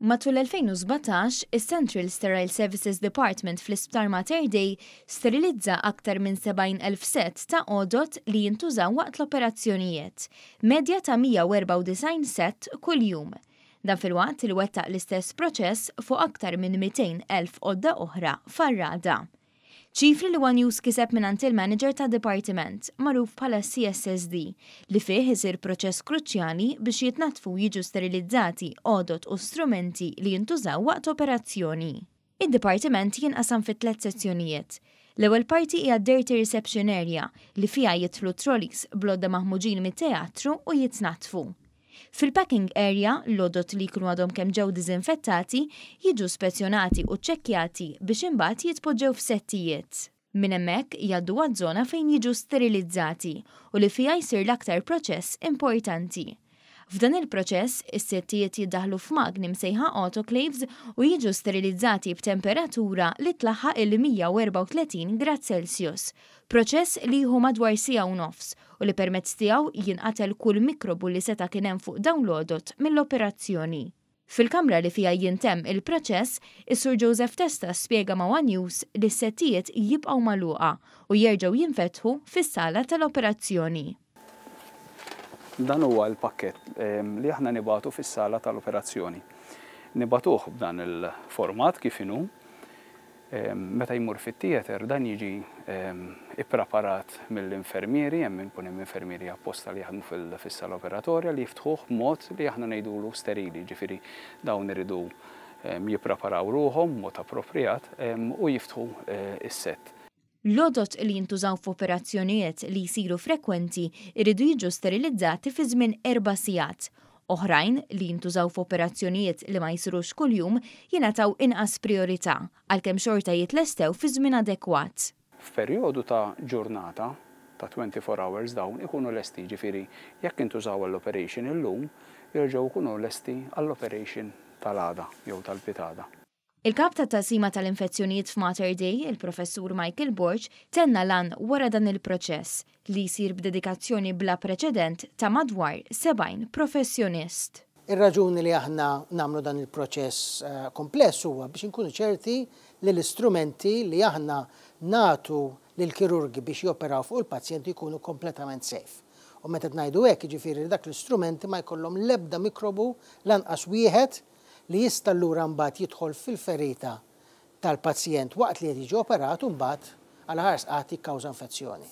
Matul 2017, is-Central Sterile Services Department fl-Isptar Mater Dei sterilizza aktar minn 70,000 set ta' għodod li jintużaw waqt l-operazzjonijiet, medja ta' 194 set kuljum. Dan fil-waqt li wettaq l-istess proċess fuq aktar minn 200,000 għodda oħra farrada. ċifri li One News kiseb minant il-manager ta' dipartiment, magħruf bħala CSSD, li fih isir proċess kruċjali biex jitnatfu jiġu sterilizzati għodod u strumenti li jintużaw waqt operazzjoni. Id-dipartiment jinqasam fi 3 sezzjonijiet. L-ewwel parti hija dirty reception area li fiha jidħlu trolleys blodda maħmuġin mit-teatru u jitnatfu. Fil-packing area, l-għodod li jkunu għadhom kemm ġew diżinfettati jiġu spezzjonati u ċċekkjati biex imbagħad jitpoġġew f'settijiet. Minn hemmhekk jgħaddu għaż-żona fejn jiġu sterilizzati u li fiha jsir l-aktar proċess importanti. F'dan il-proċess, is-settijiet jiddaħlu f'magni msejħa autoclaves u jiġu sterilizzati b'temperatura li tlaħħaq il-134 grad Celsius. Proċess li jieħu madwar siegħa u nofs u li permezz tiegħu jinqatel kull mikrobu li seta' kien hemm fuq dawn l-għodod mill-operazzjoni. Fil-kamra li fiha jintemm il-proċess, is-Sur Joseph Testa spjega ma' One News li s-settijiet jibqgħu magħluqa u jerġgħu jinfetħu fis-sala tal-operazzjoni. Dan huwa l-pakkett li aħna nibatu fis-sala tal-operazzjoni. Nibatuh b'dan il-format kif inhu. Meta jmur fit-teatru dan jiġi ippreparat mill-infermieri, hemm ikun hemm infermieri apposta li jaħdmu fis-sala operatorja li jiftħuh b'mod li aħna ngħidulu sterili, ġifieri dawn iridu jippreparaw ruhom b'mod appropriat u jiftħu is-sett. L-għodod li jintużaw f'operazzjonijiet li jsiru frekwenti iridu jiġu sterilizzati fi żmien 4 sigħat. Oħrajn li jintużaw f'operazzjonijiet li ma jsirux kuljum jingħataw inqas priorità għalkemm xorta jitlestew fi żmien adekwat. F'perjodu ta' ġurnata ta' 24 hours dawn ikunu lesti, ġifieri jekk intużaw għall-operation illum jerġgħu jkunu lesti għall-operation tal-għada jew tal-pitada. Il-kap ta' taqsima tal-infezzjonijiet f'Mater Dei, il-professur Michael Borg, tenna lan wara dan il-proċess li jsir b'dedikazzjoni bla preċedent ta' madwar 70 professjonist. Ir-raġuni li aħna nagħmlu dan il-proċess kompless huwa biex inkunu ċerti li l-istrumenti li aħna nagħtu lill-kirurgi biex joperaw fuq il-pazjenti jkunu kompletament safe. U meta ngħidu hekk jiġifieri dak l-istrumenti ma jkollhom l-ebda mikrobu lanqas wieħed li jista' allura mbagħad jidħol fil-ferita tal-pazjent waqt li qed jiġi operat u mbagħad għal ħarsqat jikkawża infezzjoni.